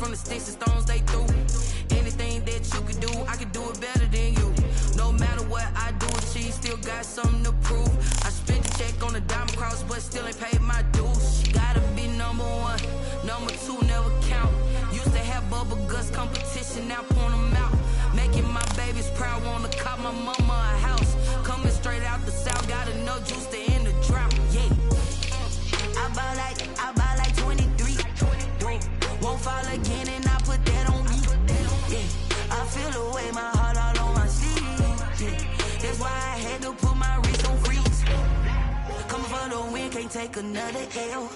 from the sticks and stones they threw. Anything that you could do, I could do it better than you. No matter what I do, she still got something to prove. I spent the check on the diamond cross, but still ain't paid my dues. She gotta be number one, number two never count. Used to have bubble guts competition, now point them out. Making my babies proud, wanna cop my mama a house. Coming straight out the south, got enough juice to end the drought. Yeah, I buy like 23. Won't fall again, and I put that on me. Yeah, I feel the way, my heart all on my sleeve. Yeah, that's why I had to put my wrist on freeze. Coming for the win, can't take another L.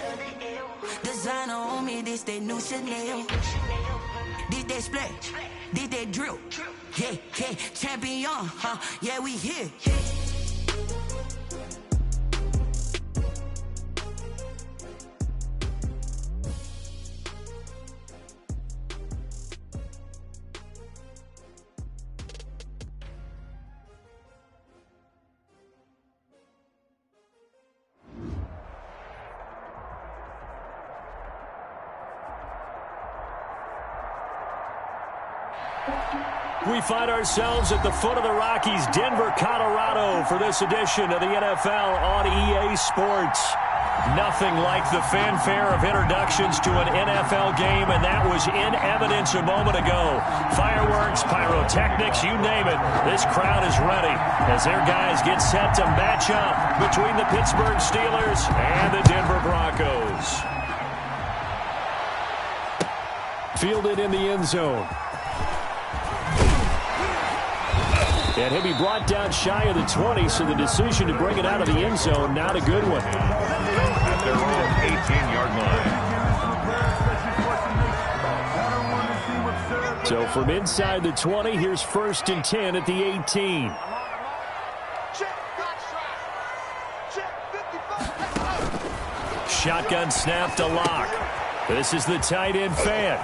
Designer on me, this that new Chanel. Did that splash, did that drill. Yeah, yeah, champion, huh? Yeah, we here. We find ourselves at the foot of the Rockies, Denver, Colorado, for this edition of the NFL on EA Sports. Nothing like the fanfare of introductions to an NFL game, and that was in evidence a moment ago. Fireworks, pyrotechnics, you name it. This crowd is ready as their guys get set to match up between the Pittsburgh Steelers and the Denver Broncos. Fielded in the end zone. And he'll be brought down shy of the 20, so the decision to bring it out of the end zone, not a good one. At their own 18-yard line. So from inside the 20, here's 1st and 10 at the 18. Shotgun snap to Lock. This is the tight end fan.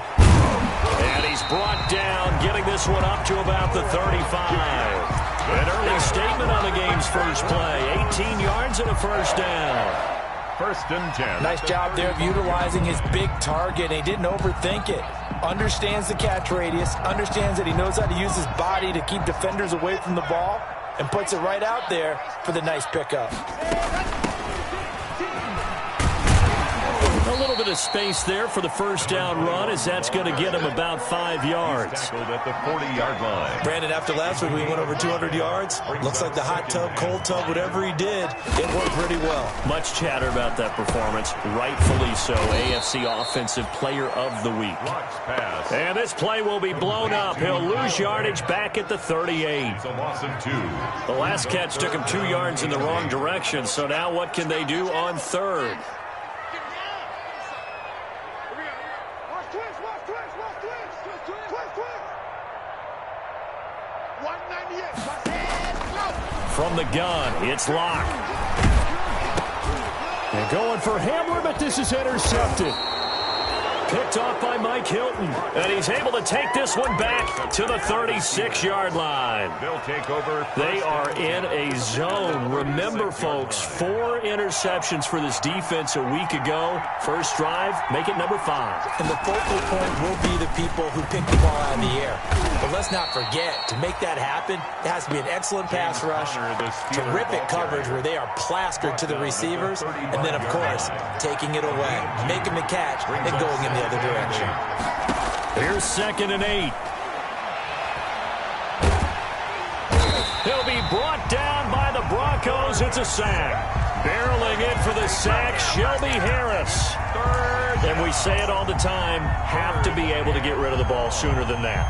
And he's brought down, getting this one up to about the 35. An early statement on the game's first play. 18 yards and a first down. 1st and 10. Nice job there of utilizing his big target. He didn't overthink it. Understands the catch radius. Understands that he knows how to use his body to keep defenders away from the ball. And puts it right out there for the nice pickup. A little bit of space there for the first down run, as that's going to get him about 5 yards. Tackled at the 40-yard line. Brandon, after last week, we went over 200 yards. Looks like the hot tub, cold tub, whatever he did, it worked pretty well. Much chatter about that performance. Rightfully so. AFC Offensive Player of the Week. Pass. And this play will be blown up. He'll lose yardage back at the 38. It's a loss of 2. The last catch took him 2 yards in the wrong direction. So now what can they do on 3rd? From the gun, it's Lock. And going for Hamler, but this is intercepted. Picked off by Mike Hilton. And he's able to take this one back to the 36-yard line. They'll take over. They are in a zone. Remember, folks, 4 interceptions for this defense a week ago. First drive, make it number 5. And the focal point will be the people who pick the ball out of the air. But let's not forget, to make that happen, it has to be an excellent pass rush, terrific coverage where they are plastered to the receivers, and then, of course, taking it away, making the catch, and going in the other direction. Here's 2nd and 8. He'll be brought down by the Broncos. It's a sack. Barreling in for the sack, Shelby Harris. And we say it all the time, have to be able to get rid of the ball sooner than that.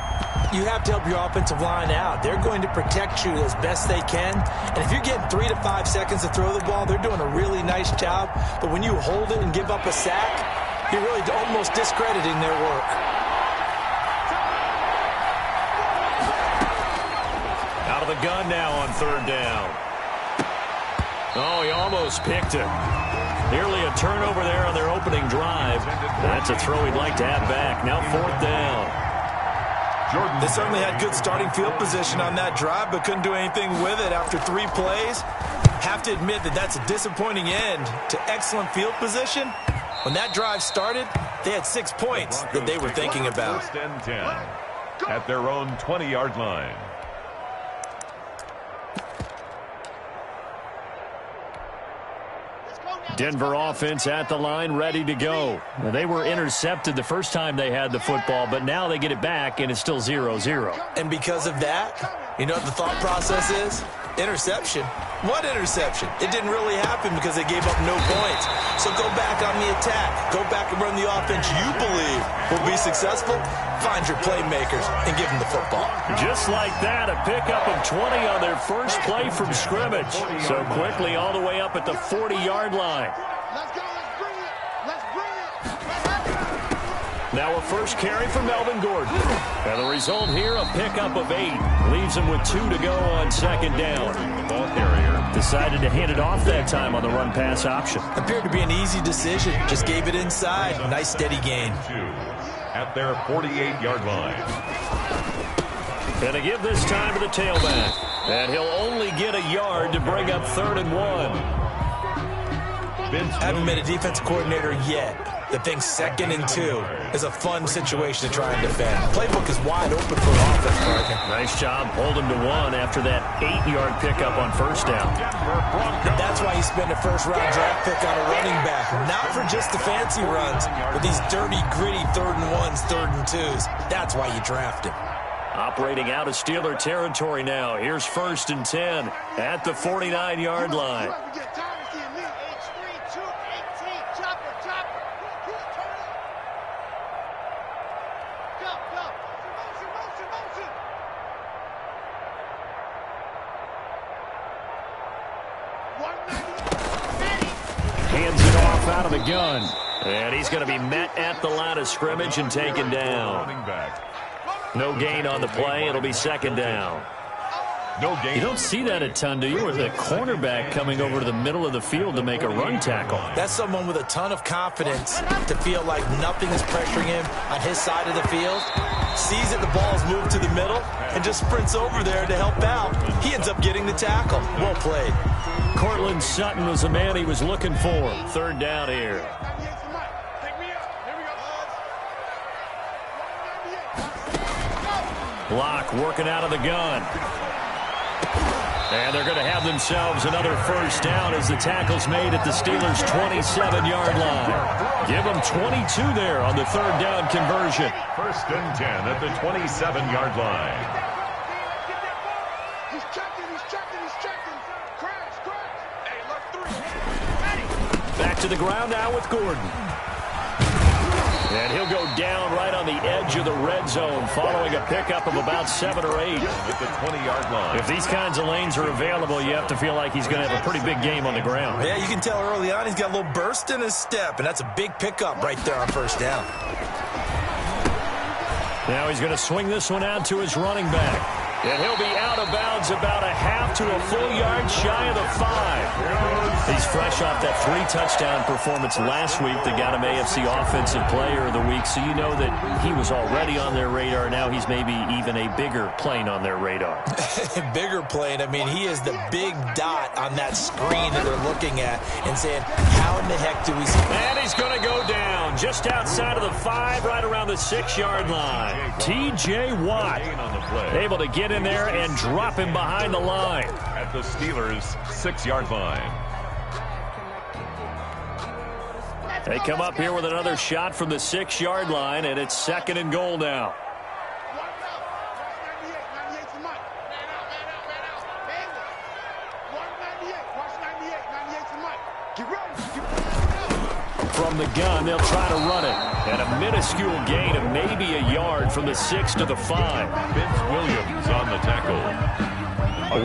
You have to help your offensive line out. They're going to protect you as best they can. And if you're getting 3 to 5 seconds to throw the ball, they're doing a really nice job. But when you hold it and give up a sack, you're really almost discrediting their work. Out of the gun now on 3rd down. Oh, he almost picked it. Nearly a turnover there on their opening drive. That's a throw he'd like to have back. Now 4th down. They certainly had good starting field position on that drive, but couldn't do anything with it after 3 plays. Have to admit that that's a disappointing end to excellent field position. When that drive started, They had 6 points that they were thinking about. First and 10 at their own 20-yard line. Denver offense at the line, ready to go. They were intercepted the first time they had the football, but now they get it back, and it's still 0-0. And because of that, you know what the thought process is? Interception. What interception? It didn't really happen because they gave up no points. So go back on the attack. Go back and run the offense you believe will be successful. Find your playmakers and give them the football. Just like that, a pickup of 20 on their first play from scrimmage. So quickly all the way up at the 40-yard line. Let's go. Let's bring it. Let's bring it. Let's have it. Now a first carry for Melvin Gordon. And the result here, a pickup of 8. Leaves him with 2 to go on second down. Ball carrier Decided to hand it off that time on the run-pass option. Appeared to be an easy decision. Just gave it inside. Nice steady gain. 2 at their 48-yard line. And to give this time to the tailback. And he'll only get a yard to bring up 3rd and 1. Haven't been a defensive coordinator yet. The thing 2nd and 2 is a fun situation to try and defend. Playbook is wide open for an offense, partner. Nice job. Hold him to 1 after that 8-yard pickup on first down. That's why you spend a first-round draft pick on a running back. Not for just the fancy runs, but these dirty, gritty 3rd and 1s, 3rd and 2s. That's why you draft him. Operating out of Steeler territory now. Here's 1st and 10 at the 49-yard line. Hands it off out of the gun. And he's going to be met at the line of scrimmage and taken down. No gain on the play. It'll be 2nd down. No gain. You don't see that a ton, do you? With a cornerback coming over to the middle of the field to make a run tackle. That's someone with a ton of confidence to feel like nothing is pressuring him on his side of the field. Sees that the ball's moved to the middle and just sprints over there to help out. He ends up getting the tackle. Well played. Cortland Sutton was the man he was looking for. 3rd down here. Block working out of the gun. And they're going to have themselves another first down as the tackle's made at the Steelers' 27-yard line. Give them 22 there on the 3rd down conversion. 1st and 10 at the 27-yard line. He's checking. Crash. Hey, left 3. Back to the ground now with Gordon. And he'll go down right on the edge of the red zone following a pickup of about 7 or 8. At the 20-yard line. If these kinds of lanes are available, you have to feel like he's going to have a pretty big game on the ground. Yeah, you can tell early on he's got a little burst in his step, and that's a big pickup right there on 1st down. Now he's going to swing this one out to his running back. And he'll be out of bounds about a half to a full yard shy of the 5. He's fresh off that 3-touchdown performance last week that got him AFC Offensive Player of the Week, so you know that he was already on their radar. Now he's maybe even a bigger plane on their radar. Bigger plane. I mean, he is the big dot on that screen that they're looking at and saying, how in the heck do we see? And he's going to go down just outside of the 5, right around the 6-yard line. T.J. Watt able to get in there and drop him behind the line. At the Steelers' 6-yard line. They come up here with another shot from the 6-yard line, and it's 2nd and goal now. From the gun, they'll try to run it. And a minuscule gain of maybe a yard from the 6 to the 5. Vince Williams on the tackle.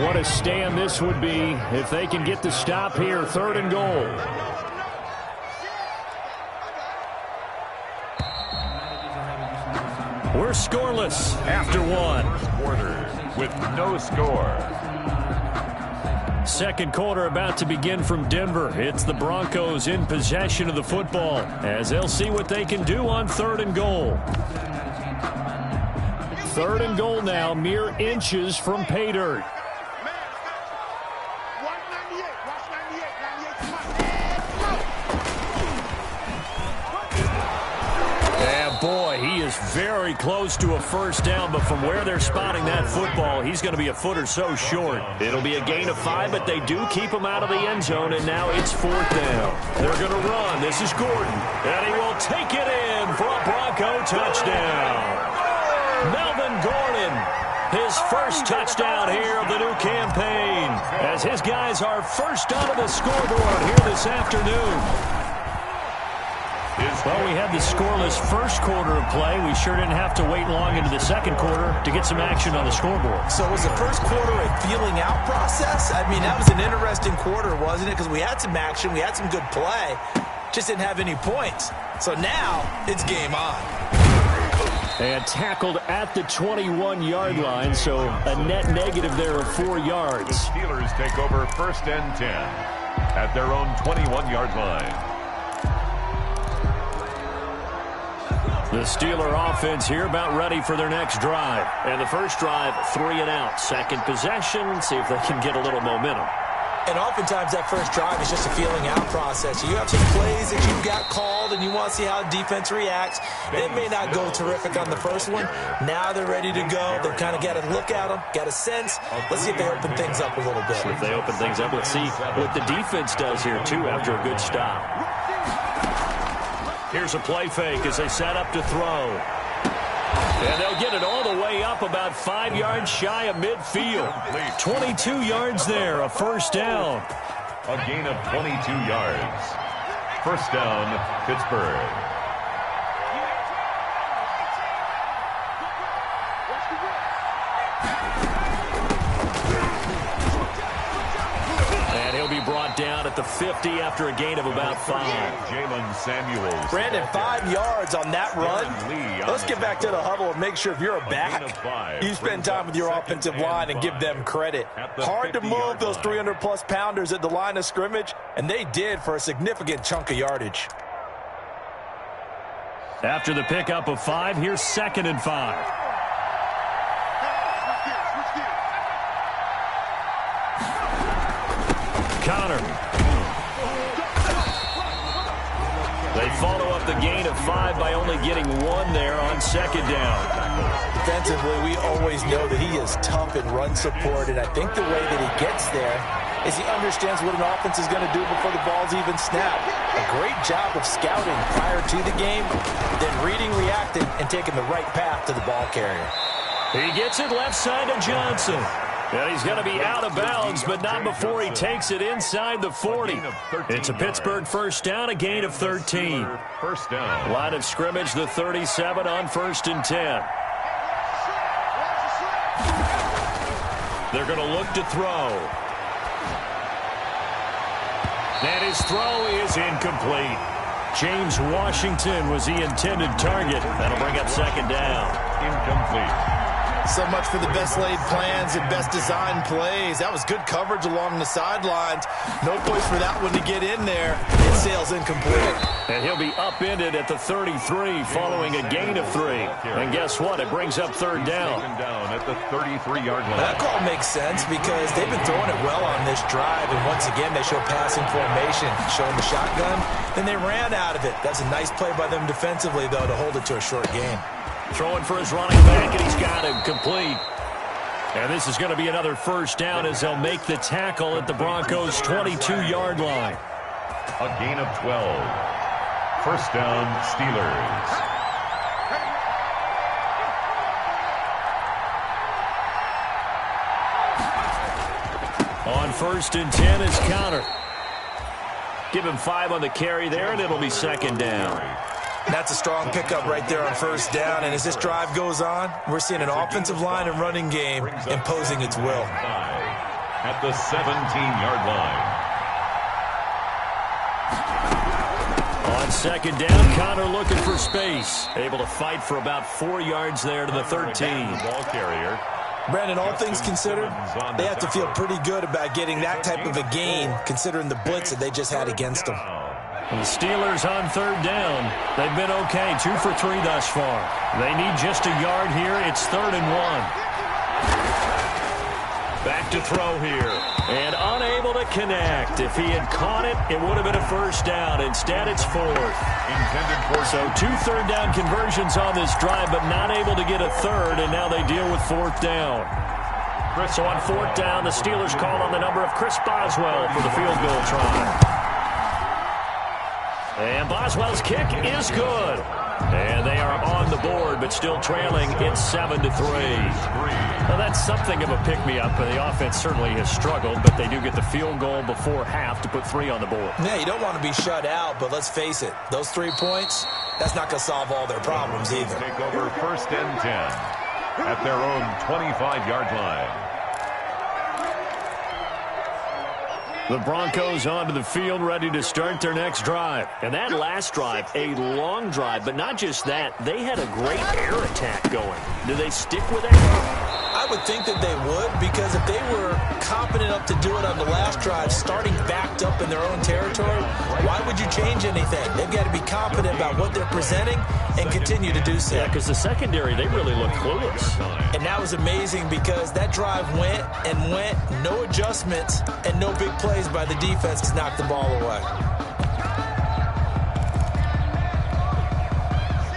What a stand this would be if they can get the stop here. 3rd and goal. We're scoreless after 1. Quarter with no score. 2nd quarter about to begin from Denver. It's the Broncos in possession of the football as they'll see what they can do on 3rd and goal. 3rd and goal now, mere inches from pay dirt. was very close to a first down, but from where they're spotting that football, he's going to be a foot or so short. It'll be a gain of 5, but they do keep him out of the end zone, and now it's 4th down. They're going to run. This is Gordon, and he will take it in for a Bronco touchdown. Melvin Gordon, his first touchdown here of the new campaign, as his guys are first onto the scoreboard here this afternoon. Well, we had the scoreless first quarter of play. We sure didn't have to wait long into the second quarter to get some action on the scoreboard. So was the first quarter a feeling out process? I mean, that was an interesting quarter, wasn't it? Because we had some action, we had some good play, just didn't have any points. So now it's game on. And tackled at the 21-yard line, so a net negative there of 4 yards. The Steelers take over 1st and 10 at their own 21-yard line. The Steeler offense here about ready for their next drive. And the first drive, 3 and out. Second possession, see if they can get a little momentum. And oftentimes that first drive is just a feeling out process. You have some plays that you've got called and you want to see how the defense reacts. They may not go terrific on the first one. Now they're ready to go. They've kind of got to look at them, got a sense. Let's see if they open things up a little bit. If they open things up, let's see what the defense does here, too, after a good stop. Here's a play fake as they set up to throw. And they'll get it all the way up about 5 yards shy of midfield. 22 yards there, a first down. A gain of 22 yards. First down, Pittsburgh. And he'll be brought down at the 50 after a gain of about 5. Jalen Samuels. Brandon, 5 yards on that run. Let's get back to the huddle and make sure if you're a back, you spend time with your offensive line and give them credit. Hard to move those 300-plus pounders at the line of scrimmage, and they did for a significant chunk of yardage. After the pickup of 5, here's 2nd and 5. Connor. They follow up the gain of 5 by only getting 1 there on 2nd down. Defensively, we always know that he is tough in run support, and I think the way that he gets there is he understands what an offense is going to do before the ball's even snapped. A great job of scouting prior to the game, then reading, reacting, and taking the right path to the ball carrier. He gets it left side to Johnson. And he's going to be out of bounds, but not before he takes it inside the 40. It's a Pittsburgh first down, a gain of 13. First down. Line of scrimmage, the 37 on 1st and 10. They're going to look to throw. And his throw is incomplete. James Washington was the intended target. That'll bring up 2nd down. Incomplete. So much for the best laid plans and best designed plays. That was good coverage along the sidelines. No place for that one to get in there. It sails incomplete. And he'll be upended at the 33 following a gain of 3. And guess what? It brings up 3rd down. Second down at the 33-yard line. That call makes sense because they've been throwing it well on this drive. And once again, they show passing formation, showing the shotgun. Then they ran out of it. That's a nice play by them defensively, though, to hold it to a short gain. Throwing for his running back, and he's got him complete. And this is going to be another first down as they'll make the tackle at the Broncos' 22-yard line. A gain of 12. First down, Steelers. On 1st and 10 is Connor. Give him 5 on the carry there, and it'll be 2nd down. That's a strong pickup right there on 1st down. And as this drive goes on, we're seeing an offensive line and running game imposing its will. At the 17-yard line. On 2nd down, Connor looking for space. Able to fight for about 4 yards there to the 13. Ball carrier. Brandon, all things considered, they have to feel pretty good about getting that type of a gain considering the blitz that they just had against them. And the Steelers on 3rd down. They've been okay, 2 for 3 thus far. They need just a yard here. It's 3rd and 1. Back to throw here. And unable to connect. If he had caught it, it would have been a first down. Instead, it's fourth. So 2 third-down conversions on this drive, but not able to get a third, and now they deal with fourth down. So on fourth down, the Steelers call on the number of Chris Boswell for the field goal try. And Boswell's kick is good. And they are on the board, but still trailing. It's 7-3. Now, that's something of a pick-me-up, and the offense certainly has struggled, but they do get the field goal before half to put 3 on the board. Yeah, you don't want to be shut out, but let's face it, those 3 points, that's not going to solve all their problems either. Take over first and 10 at their own 25-yard line. The Broncos onto the field, ready to start their next drive. And that last drive, a long drive, but not just that. They had a great air attack going. Do they stick with that? I would think that they would, because if they were confident enough to do it on the last drive, starting backed up in their own territory, why would you change anything? They've got to be confident about what they're presenting and continue to do so. Yeah, because the secondary, they really look clueless. And that was amazing because that drive went and went, no adjustments, and no big plays by the defense to knock the ball away.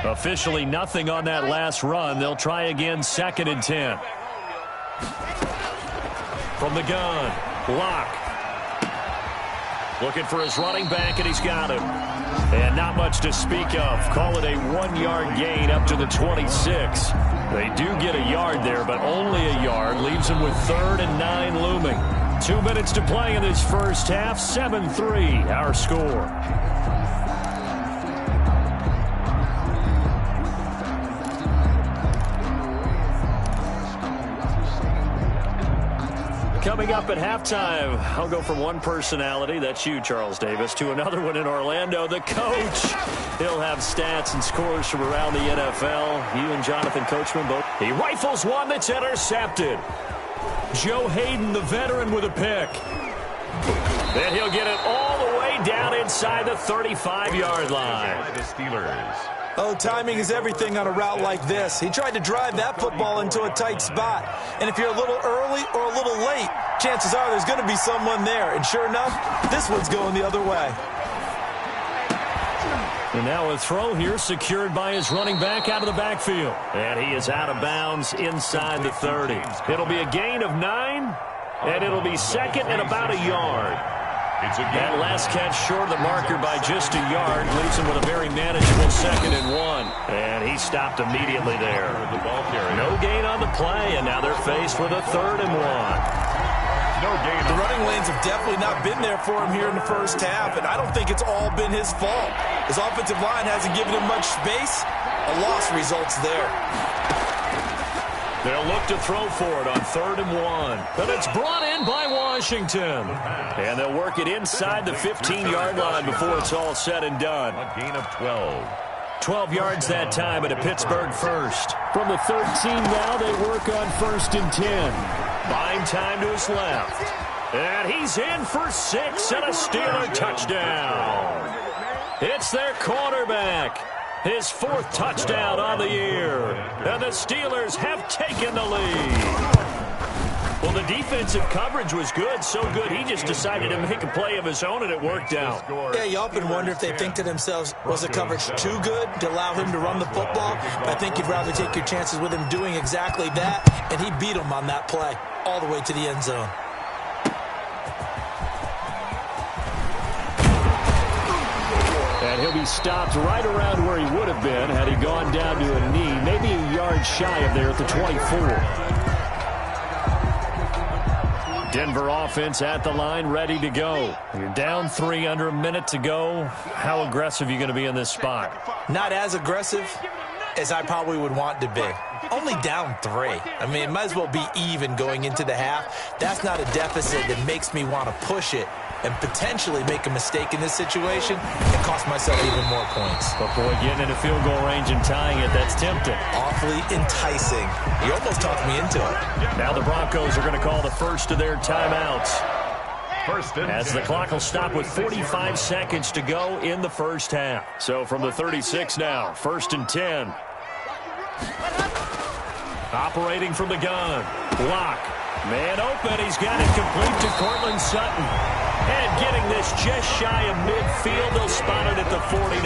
Officially nothing on that last run. They'll try again, 2nd and 10. From the gun, Locke. Looking for his running back, and he's got him. And not much to speak of. Call it a 1-yard gain up to the 26. They do get a yard there, but only a yard. Leaves them with 3rd and 9 looming. 2 minutes to play in this first half. 7-3, our score. Coming up at halftime, I'll go from one personality, that's you, Charles Davis, to another one in Orlando, the coach. He'll have stats and scores from around the NFL. You and Jonathan Coachman both. He rifles one that's intercepted. Joe Hayden, the veteran, with a pick. Then he'll get it all the way down inside the 35-yard line. The Steelers. Oh, timing is everything on a route like this. He tried to drive that football into a tight spot. And if you're a little early or a little late, chances are there's going to be someone there. And sure enough, this one's going the other way. And now a throw here secured by his running back out of the backfield. And he is out of bounds inside the 30. It'll be a gain of 9, and it'll be 2nd and about a yard. That last catch short of the marker by just a yard leaves him with a very manageable 2nd and 1. And he stopped immediately there. No gain on the play, and now they're faced with a 3rd and 1. No gain. The running lanes have definitely not been there for him here in the first half, and I don't think it's all been his fault. His offensive line hasn't given him much space. A loss results there. They'll look to throw for it on 3rd and 1. But it's brought in by Washington. And they'll work it inside the 15-yard line before it's all said and done. A gain of 12. 12 yards that time at a Pittsburgh first. From the 13 now, they work on 1st and 10. Buying time to his left. And he's in for 6 and a Steeler touchdown. It's their quarterback. His 4th touchdown on the year. And the Steelers have taken the lead. Well, the defensive coverage was good, so good he just decided to make a play of his own, and it worked out. Yeah, you often wonder if they think to themselves, was the coverage too good to allow him to run the football? I think you'd rather take your chances with him doing exactly that, and he beat him on that play all the way to the end zone. And he'll be stopped right around where he would have been had he gone down to a knee, maybe a yard shy of there at the 24. Denver offense at the line, ready to go. You're down 3 under a minute to go. How aggressive are you going to be in this spot? Not as aggressive as I probably would want to be. Only down 3. I mean, it might as well be even going into the half. That's not a deficit that makes me want to push it and potentially make a mistake in this situation and cost myself even more points. But boy, getting into field goal range and tying it, that's tempting. Awfully enticing. You almost talked me into it. Now the Broncos are going to call the first of their timeouts. As the clock will stop with 45 seconds to go in the first half. So from the 36 now, 1st and 10. Operating from the gun. Block. Man open. He's got it complete to Cortland Sutton. And getting this just shy of midfield. They'll spot it at the 49.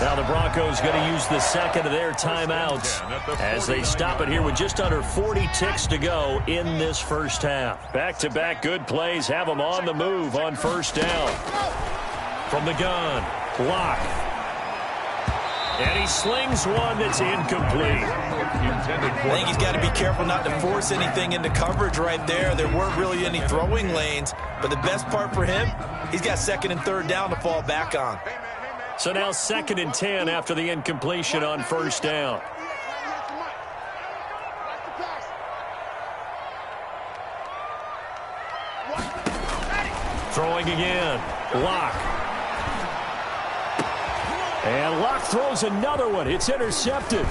Now the Broncos going to use the second of their timeouts as they stop it here with just under 40 ticks to go in this first half. Back-to-back good plays have them on the move on first down. From the gun, Block. And he slings one that's incomplete. I think he's got to be careful not to force anything into coverage right there. There weren't really any throwing lanes, but the best part for him, he's got second and third down to fall back on. So now 2nd and 10 after the incompletion on first down. Throwing again. Locke. And Locke throws another one. It's intercepted.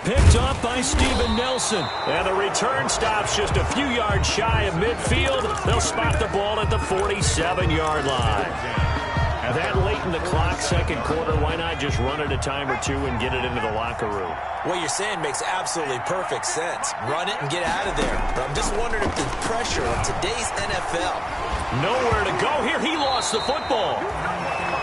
Picked off by Steven Nelson. And the return stops just a few yards shy of midfield. They'll spot the ball at the 47-yard line. That late in the clock, second quarter, why not just run it a time or two and get it into the locker room? What you're saying makes absolutely perfect sense. Run it and get out of there. But I'm just wondering if the pressure of today's NFL. Nowhere to go here. He lost the football.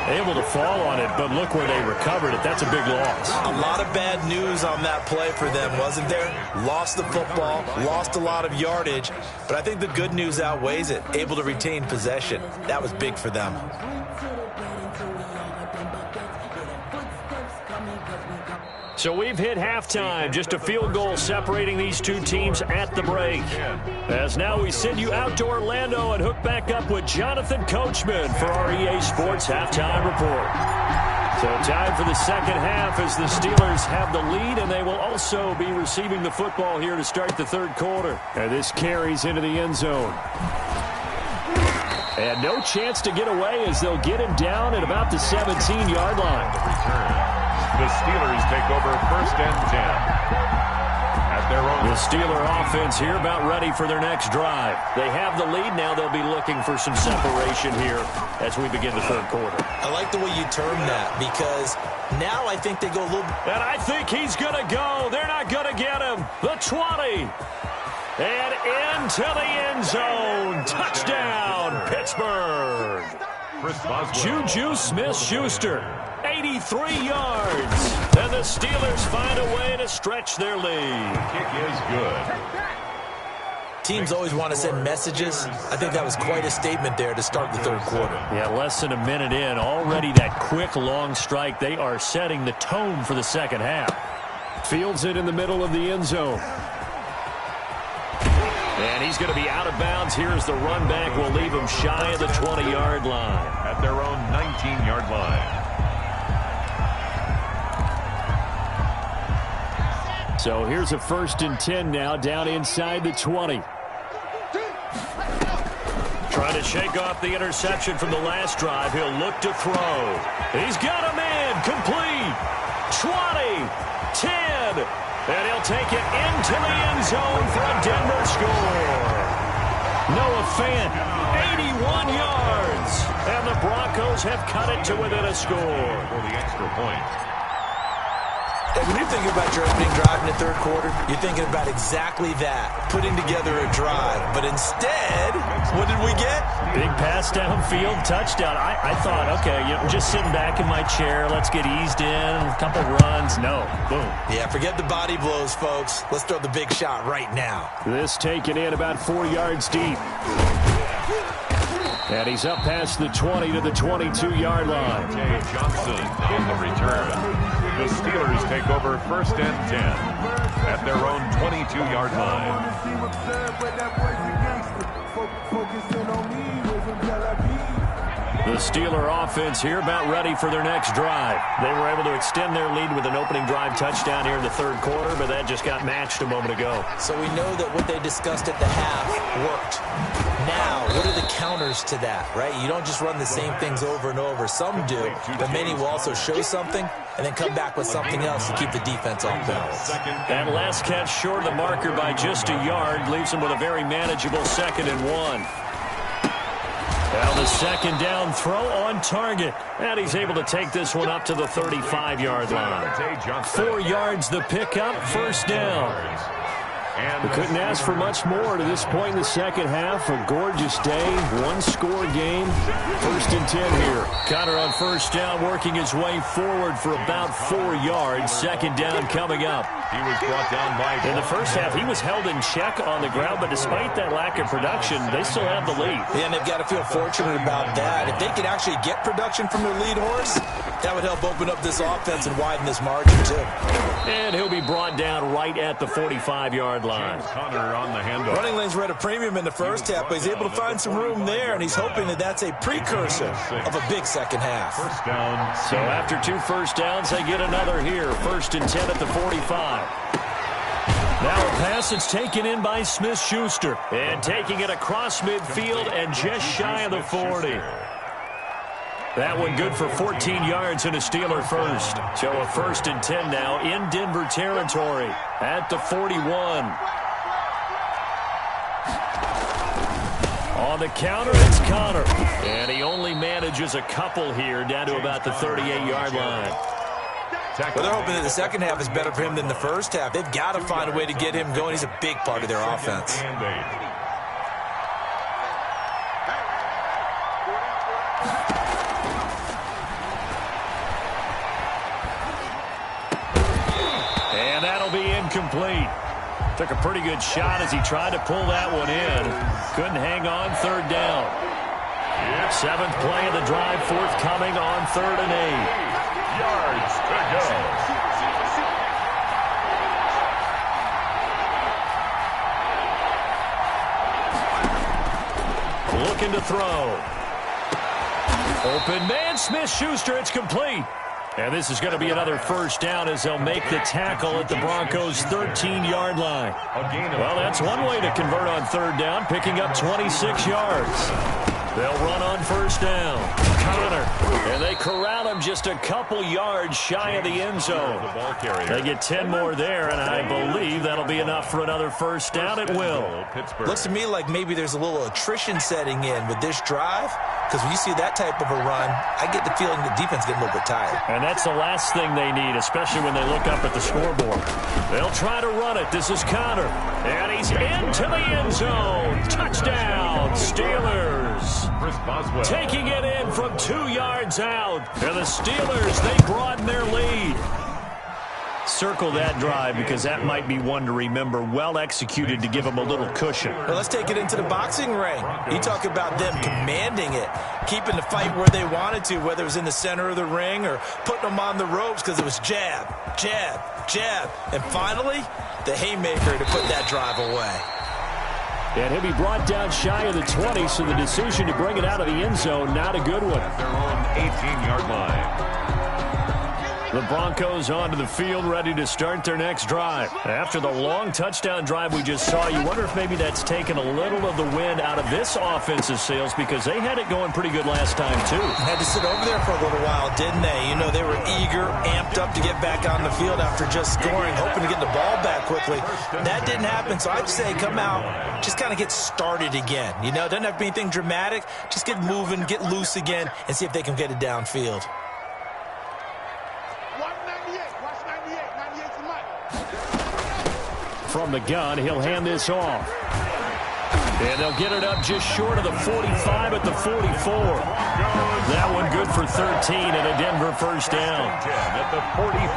Able to fall on it, but look where they recovered it. That's a big loss. A lot of bad news on that play for them, wasn't there? Lost the football, lost a lot of yardage, but I think the good news outweighs it. Able to retain possession. That was big for them. So we've hit halftime. Just a field goal separating these two teams at the break. As now we send you out to Orlando and hook back up with Jonathan Coachman for our EA Sports Halftime Report. So time for the second half as the Steelers have the lead, and they will also be receiving the football here to start the third quarter. And this carries into the end zone. And no chance to get away as they'll get him down at about the 17-yard line. The Steelers take over 1st and 10 at their own. The Steeler offense here about ready for their next drive. They have the lead. Now they'll be looking for some separation here as we begin the third quarter. I like the way you term that because now I think they go a little. And I think he's going to go. They're not going to get him. The 20. And into the end zone. Touchdown, Pittsburgh. Juju Smith-Schuster. 83 yards. And the Steelers find a way to stretch their lead. Kick is good. Teams always want to send messages. I think that was quite a statement there to start the third quarter. Yeah, less than a minute in. Already that quick, long strike. They are setting the tone for the second half. Fields it in the middle of the end zone. And he's going to be out of bounds. Here's the run back. Will leave him shy of the 20-yard line. At their own 19-yard line. So here's a 1st and 10 now down inside the 20. Trying to shake off the interception from the last drive. He'll look to throw. He's got a man complete. 20, 10, and he'll take it into the end zone for a Denver score. Noah Fant, 81 yards, and the Broncos have cut it to within a score. For the extra point. And when you're thinking about your opening drive in the third quarter, you're thinking about exactly that, putting together a drive. But instead, what did we get? Big pass downfield, touchdown. I thought, okay, just sitting back in my chair, let's get eased in, a couple runs. No, boom. Yeah, forget the body blows, folks. Let's throw the big shot right now. This taken in about 4 yards deep. And he's up past the 20 to the 22-yard line. Jay Johnson on the return. The Steelers take over 1st and 10 at their own 22-yard line. The Steeler offense here about ready for their next drive. They were able to extend their lead with an opening drive touchdown here in the third quarter, but that just got matched a moment ago. So we know that what they discussed at the half worked. Now, what are the counters to that, right? You don't just run the same things over and over. Some do, but many will also show something and then come back with something else to keep the defense off balance. That last catch short of the marker by just a yard leaves them with a very manageable 2nd and 1. Well, the second down throw on target. And he's able to take this one up to the 35-yard line. 4 yards the pickup, first down. We couldn't ask for much more to this point in the second half. A gorgeous day, one-score game. 1st and 10 here. Connor on first down, working his way forward for about 4 yards. Second down coming up. He was brought down by... In the first half, he was held in check on the ground, but despite that lack of production, they still have the lead. Yeah, and they've got to feel fortunate about that. If they could actually get production from their lead horse, that would help open up this offense and widen this margin, too. And he'll be brought down right at the 45-yard line. Connor on the handoff. Running lanes were at a premium in the first half, but he's able to find some room there, and he's hoping that that's a precursor of a big second half. First down. So after 2 first downs, they get another here. 1st and 10 at the 45. Now a pass that's taken in by Smith-Schuster. And taking it across midfield and just shy of the 40. That one good for 14 yards and a Steeler first. So a 1st and 10 now in Denver territory at the 41. On the counter, it's Connor. And he only manages a couple here down to about the 38-yard line. Well, they're hoping that the second half is better for him than the first half. They've got to find a way to get him going. He's a big part of their offense. And that'll be incomplete. Took a pretty good shot as he tried to pull that one in. Couldn't hang on. 3rd down. 7th play of the drive, forthcoming on 3rd and 8. Yards to go. Looking to throw. Open man, Smith-Schuster. It's complete. And this is going to be another first down as they'll make the tackle at the Broncos' 13-yard line. Well, that's one way to convert on 3rd down, picking up 26 yards. They'll run on 1st down. Connor. And they corral him just a couple yards shy of the end zone. They get 10 more there, and I believe that'll be enough for another first down. It will. Looks to me like maybe there's a little attrition setting in with this drive, because when you see that type of a run, I get the feeling the defense getting a little bit tired. And that's the last thing they need, especially when they look up at the scoreboard. They'll try to run it. This is Connor. And he's into the end zone. Touchdown, Steelers. Taking it in from 2 yards out. And the Steelers, they broaden their lead. Circle that drive because that might be one to remember. Well executed to give them a little cushion. Well, let's take it into the boxing ring. You talk about them commanding it, keeping the fight where they wanted to, whether it was in the center of the ring or putting them on the ropes because it was jab, jab, jab. And finally, the haymaker to put that drive away. And he'll be brought down shy of the 20, so the decision to bring it out of the end zone, not a good one. At their own 18-yard line. The Broncos onto the field, ready to start their next drive. After the long touchdown drive we just saw, you wonder if maybe that's taken a little of the wind out of this offensive sails because they had it going pretty good last time, too. Had to sit over there for a little while, didn't they? You know, they were eager, amped up to get back on the field after just scoring, hoping to get the ball back quickly. That didn't happen, so I'd say come out, just kind of get started again. You know, doesn't have to be anything dramatic. Just get moving, get loose again, and see if they can get it downfield. From the gun, he'll hand this off. And they'll get it up just short of the 45 at the 44. That one good for 13 and a Denver first down.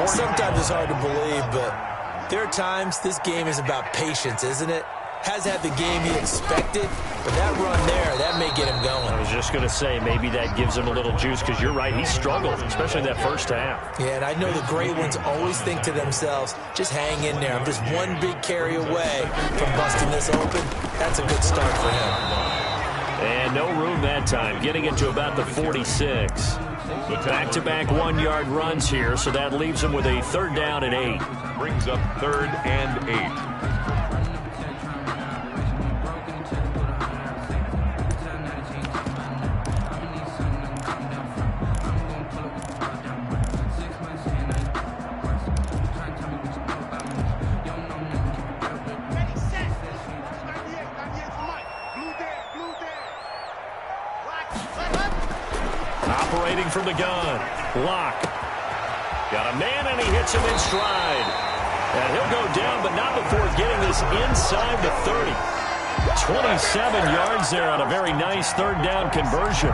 Sometimes it's hard to believe, but there are times this game is about patience, isn't it? Has had the game he expected, but that run there, that may get him going. I was just going to say, maybe that gives him a little juice because you're right, he struggled, especially that first half. Yeah, and I know the great ones always think to themselves, just hang in there. I'm just one big carry away from busting this open. That's a good start for him. And no room that time, getting it to about the 46. Back-to-back 1-yard runs here, so that leaves him with a 3rd down and 8. Brings up 3rd and 8. Operating from the gun. Lock. Got a man, and he hits him in stride. And he'll go down, but not before getting the is inside the 30. 27 yards there on a very nice third down conversion.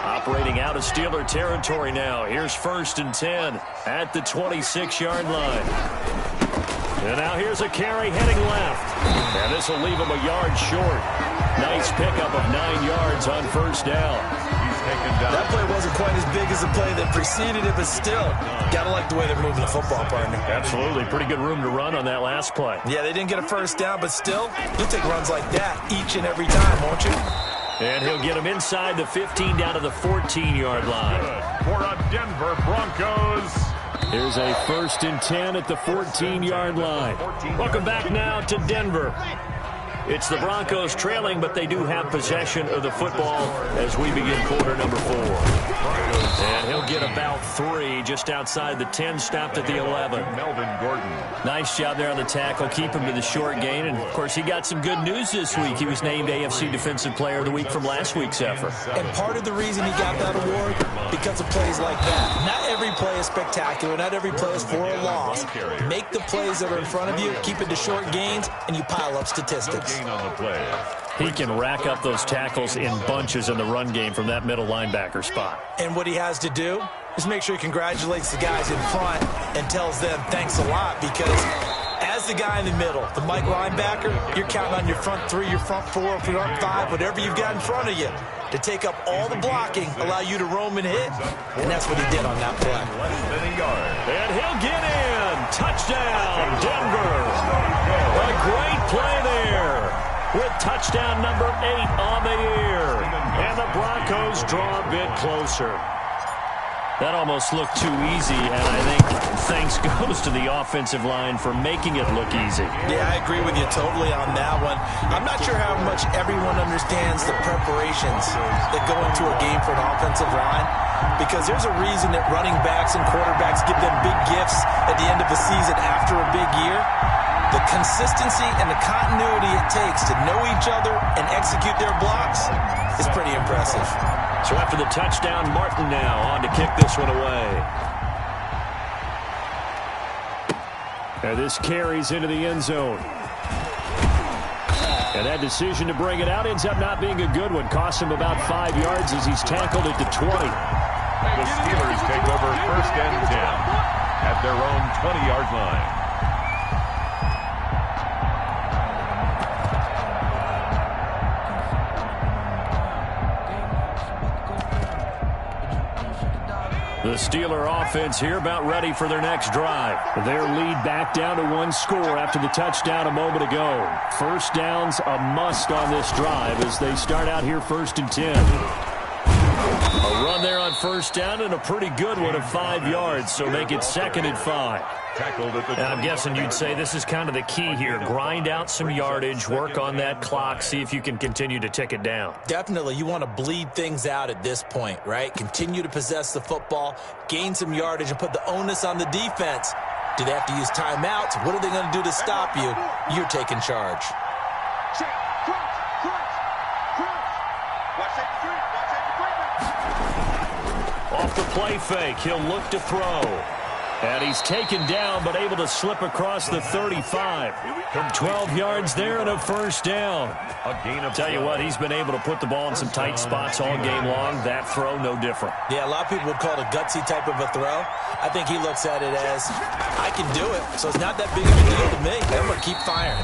Operating out of Steeler territory now. Here's 1st and 10 at the 26-yard line. And now here's a carry heading left. And this will leave him a yard short. Nice pickup of 9 yards on 1st down. That play wasn't quite as big as the play that preceded it, but still, gotta like the way they're moving the football, partner. Absolutely. Pretty good room to run on that last play. Yeah, they didn't get a 1st down, but still, you'll take runs like that each and every time, won't you? And he'll get him inside the 15 down to the 14-yard line. For a Denver Broncos. Here's a 1st and 10 at the 14-yard line. Welcome back now to Denver. It's the Broncos trailing, but they do have possession of the football as we begin quarter number 4. And he'll get about 3 just outside the 10, stopped at the 11. Melvin Gordon. Nice job there on the tackle. Keep him to the short gain. And, of course, he got some good news this week. He was named AFC Defensive Player of the Week from last week's effort. And part of the reason he got that award, because of plays like that. Not every play is spectacular. Not every play is for a loss. Make the plays that are in front of you, keep it to short gains, and you pile up statistics. On the play. He can rack up those tackles in bunches in the run game from that middle linebacker spot. And what he has to do is make sure he congratulates the guys in front and tells them thanks a lot, because as the guy in the middle, the Mike linebacker, you're counting on your front 3, your front 4, front 5, whatever you've got in front of you to take up all the blocking, allow you to roam and hit. And that's what he did on that play. Less than a yard. And he'll get in. Touchdown, Denver. A great play there with touchdown number 8 on the year. And the Broncos draw a bit closer. That almost looked too easy, and I think thanks goes to the offensive line for making it look easy. Yeah, I agree with you totally on that one. I'm not sure how much everyone understands the preparations that go into a game for an offensive line, because there's a reason that running backs and quarterbacks give them big gifts at the end of the season after a big year. The consistency and the continuity it takes to know each other and execute their blocks is pretty impressive. So after the touchdown, Martin now on to kick this one away. And this carries into the end zone. And that decision to bring it out ends up not being a good one. Cost him about 5 yards as he's tackled at the 20. The Steelers take over 1st and 10 at their own 20-yard line. The Steeler offense here about ready for their next drive. Their lead back down to 1 score after the touchdown a moment ago. 1st down's a must on this drive as they start out here 1st and 10. A run there on 1st down and a pretty good one of 5 yards, so make it 2nd and 5. And I'm guessing you'd say this is kind of the key here. Grind out some yardage, work on that clock, see if you can continue to tick it down. Definitely. You want to bleed things out at this point, right? Continue to possess the football, gain some yardage, and put the onus on the defense. Do they have to use timeouts? What are they going to do to stop you? You're taking charge. Check, crunch. Watch that street. Off the play fake, he'll look to throw. And he's taken down, but able to slip across the 35. 12 yards there and a 1st down. Tell you what, he's been able to put the ball in some tight spots all game long. That throw, no different. Yeah, a lot of people would call it a gutsy type of a throw. I think he looks at it as, I can do it, so it's not that big of a deal to me. I'm going to keep firing.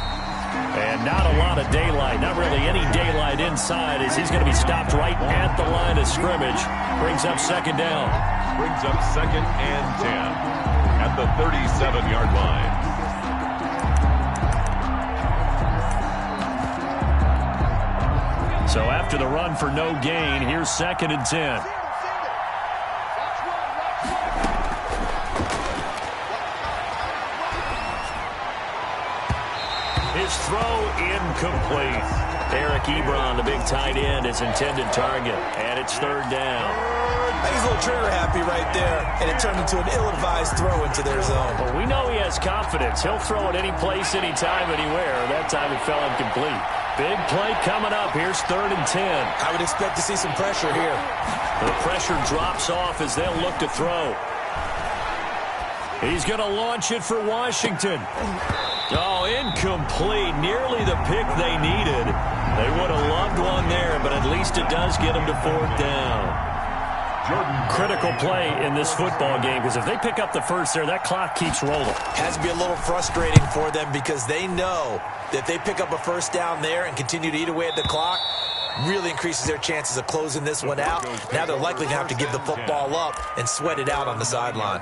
And not a lot of daylight, not really any daylight inside, as he's going to be stopped right at the line of scrimmage. Brings up 2nd down. Brings up 2nd and 10 at the 37-yard line. So after the run for no gain, here's 2nd and 10. His throw incomplete. Eric Ebron, the big tight end, is intended target, and it's 3rd down. He's a little trigger happy right there, and it turned into an ill-advised throw into their zone. Well, we know he has confidence. He'll throw it any place, anytime, anywhere. That time it fell incomplete. Big play coming up. Here's 3rd and 10. I would expect to see some pressure here. The pressure drops off as they'll look to throw. He's going to launch it for Washington. Oh, incomplete. Nearly the pick they needed. They would have loved one there, but at least it does get them to 4th down. Critical play in this football game, because if they pick up the first there, that clock keeps rolling. Has to be a little frustrating for them because they know that if they pick up a first down there and continue to eat away at the clock, really increases their chances of closing this one out. Now they're likely going to have to give the football up and sweat it out on the sideline.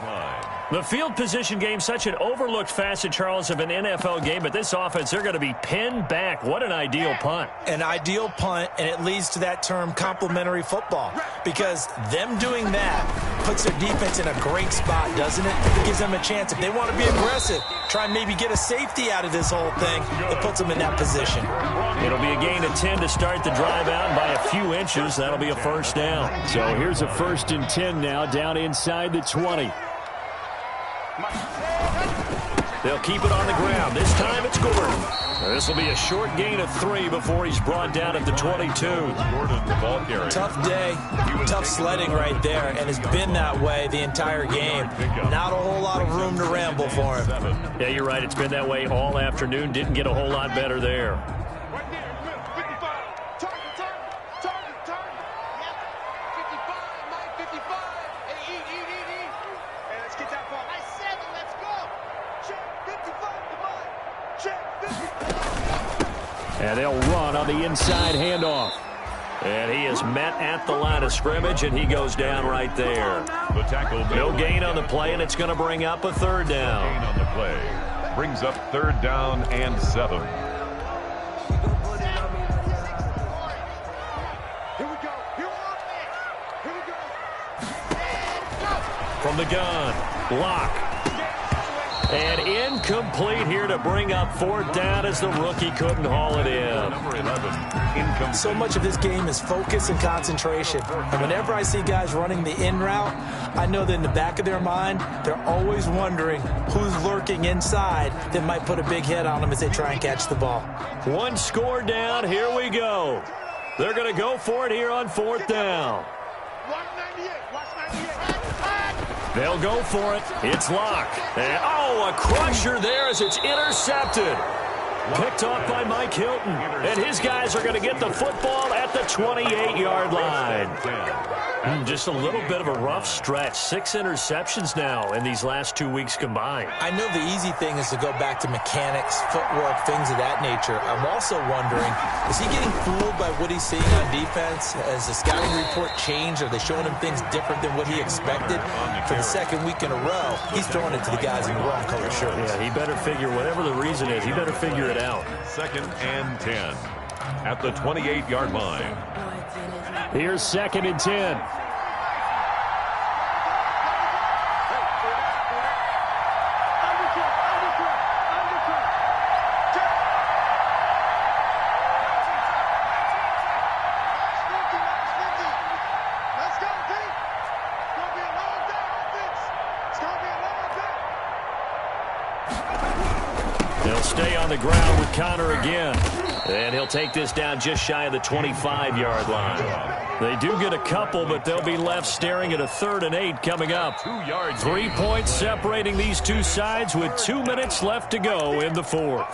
The field position game, such an overlooked facet, Charles, of an NFL game, but this offense, they're going to be pinned back. What an ideal punt. An ideal punt, and it leads to that term complementary football, because them doing that puts their defense in a great spot, doesn't it? It gives them a chance. If they want to be aggressive, try and maybe get a safety out of this whole thing, it puts them in that position. It'll be a gain of 10 to start the drive out, and by a few inches, that'll be a first down. So here's a 1st and 10 now, down inside the 20. They'll keep it on the ground. This time it's Gordon. This will be a short gain of 3 before he's brought down at the 22. Tough day, tough sledding right there, and it's been that way the entire game. Not a whole lot of room to ramble for him. Yeah, you're right. It's been that way all afternoon. Didn't get a whole lot better there. And they'll run on the inside handoff. And he is met at the line of scrimmage, and he goes down right there. The tackle. No gain on the play, and it's going to bring up a 3rd down. Gain on the play. Brings up 3rd down and 7. Here we go. Here we go. From the gun, Lock. And incomplete here to bring up 4th down as the rookie couldn't haul it in. Number 11, So much of this game is focus and concentration. And whenever I see guys running the in route, I know that in the back of their mind, they're always wondering who's lurking inside that might put a big hit on them as they try and catch the ball. 1 score down. Here we go. They're going to go for it here on 4th down. Watch 98. Watch 98. They'll go for it. It's Lock. And, oh, a crusher there as it's intercepted. Picked off by Mike Hilton. And his guys are going to get the football at the 28-yard line. Just a little bit of a rough stretch. 6 interceptions now in these last 2 weeks combined. I know the easy thing is to go back to mechanics, footwork, things of that nature. I'm also wondering, is he getting fooled by what he's seeing on defense? Has the scouting report changed? Are they showing him things different than what he expected? For the 2nd week in a row, he's throwing it to the guys in the wrong color shirts. Yeah, he better figure, whatever the reason is, he better figure it out. 2nd and 10 at the 28-yard line. Here's 2nd and 10. They'll stay on the ground with Connor again. And he'll take this down just shy of the 25-yard line. They do get a couple, but they'll be left staring at a 3rd and 8 coming up. 3 points separating these two sides with 2 minutes left to go in the 4th.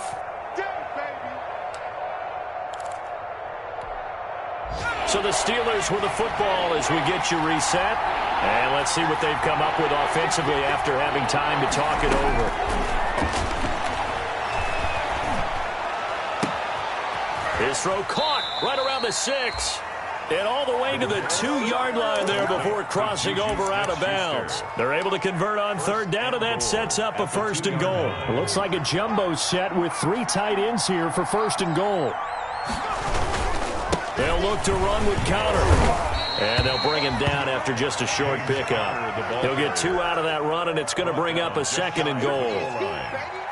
So the Steelers with the football as we get you reset. And let's see what they've come up with offensively after having time to talk it over. His throw caught right around the 6. And all the way to the 2-yard line there before crossing over out of bounds. They're able to convert on 3rd down, and that sets up a 1st and goal. It looks like a jumbo set with 3 tight ends here for 1st and goal. They'll look to run with Connor. And they'll bring him down after just a short pickup. He'll get 2 out of that run, and it's going to bring up a 2nd and goal.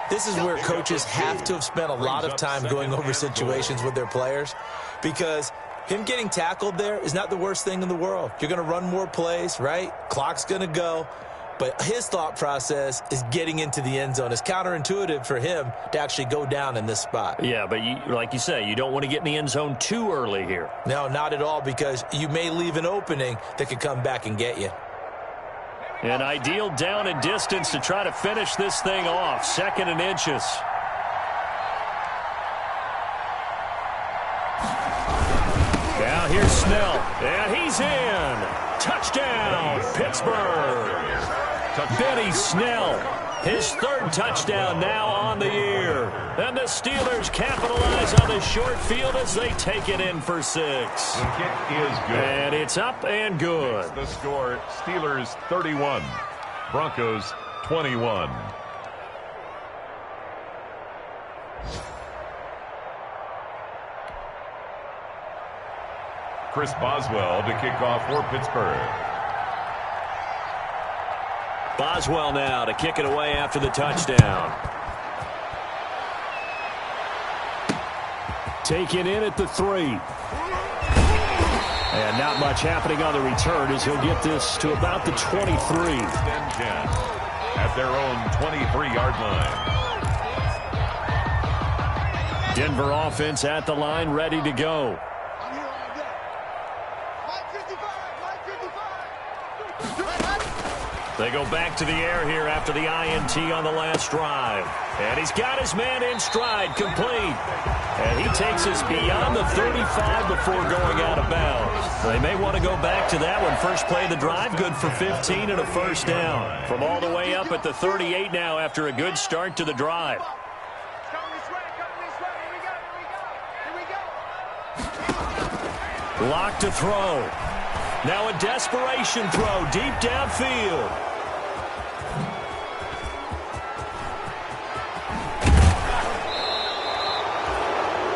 This is where coaches have to have spent a lot of time going over situations with their players, because him getting tackled there is not the worst thing in the world. You're going to run more plays, right? Clock's going to go. But his thought process is getting into the end zone. It's counterintuitive for him to actually go down in this spot. Yeah, but like you say, you don't want to get in the end zone too early here. No, not at all, because you may leave an opening that could come back and get you. An ideal down and distance to try to finish this thing off. 2nd and inches. Now here's Snell. And he's in. Touchdown, Pittsburgh. Benny Snell. His 3rd touchdown now on the year. And the Steelers capitalize on the short field as they take it in for 6. The kick is good. And it's up and good. The score, Steelers 31, Broncos 21. Chris Boswell to kick off for Pittsburgh. Boswell now to kick it away after the touchdown. Taken in at the 3. And not much happening on the return as he'll get this to about the 23. At their own 23-yard line. Denver offense at the line, ready to go. They go back to the air here after the INT on the last drive. And he's got his man in stride, complete. And he takes us beyond the 35 before going out of bounds. They may want to go back to that one. First play of the drive, good for 15 and a 1st down. From all the way up at the 38 now after a good start to the drive. Lock to throw. Now a desperation throw deep downfield.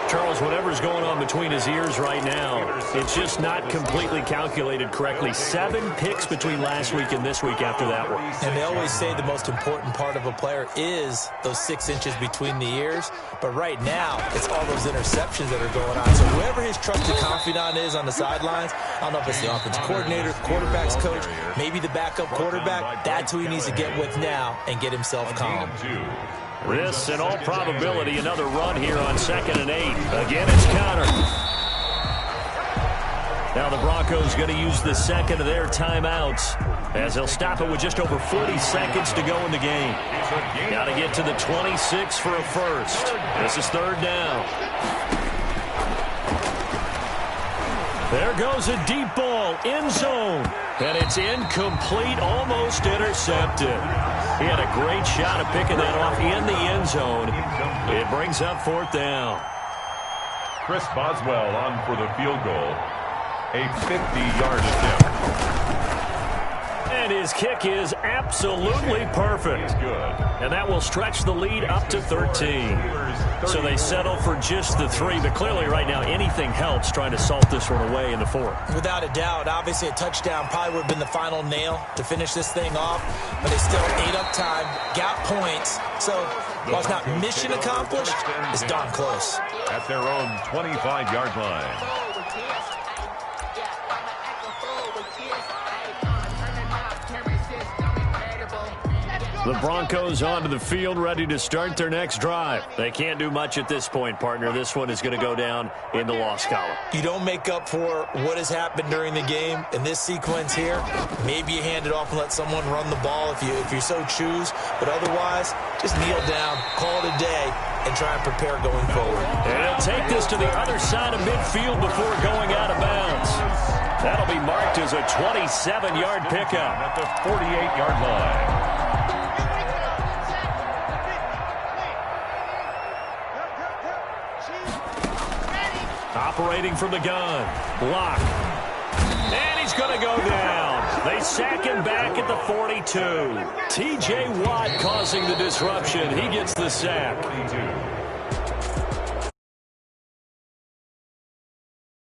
Charles, whatever's going on between his ears right now, it's just not completely calculated correctly. 7 picks between last week and this week after that one. And they always say the most important part of a player is those 6 inches between the ears. But right now, it's all those interceptions that are going on. So whoever his trusted confidant is on the sidelines, I don't know if it's the offensive coordinator, quarterback's coach, maybe the backup quarterback, that's who he needs to get with now and get himself calm. This, in all probability, another run here on 2nd and 8. Again, it's Connor. Now the Broncos going to use the 2nd of their timeouts as they'll stop it with just over 40 seconds to go in the game. Got to get to the 26 for a 1st. This is 3rd down. There goes a deep ball, end zone. And it's incomplete, almost intercepted. He had a great shot of picking that off in the end zone. It brings up 4th down. Chris Boswell on for the field goal. A 50-yard attempt. And his kick is absolutely perfect. And that will stretch the lead up to 13. So they settle for just the 3. But clearly right now anything helps trying to salt this one away in the 4th. Without a doubt, obviously a touchdown probably would have been the final nail to finish this thing off. But they still ate up time, got points. So while it's not mission accomplished, it's darn close. At their own 25-yard line. The Broncos onto the field, ready to start their next drive. They can't do much at this point, partner. This one is going to go down in the loss column. You don't make up for what has happened during the game in this sequence here. Maybe you hand it off and let someone run the ball if you so choose. But otherwise, just kneel down, call it a day, and try and prepare going forward. And he'll take this to the other side of midfield before going out of bounds. That'll be marked as a 27-yard pickup. At the 48-yard line. Operating from the gun. Block. And he's going to go down. They sack him back at the 42. T.J. Watt causing the disruption. He gets the sack.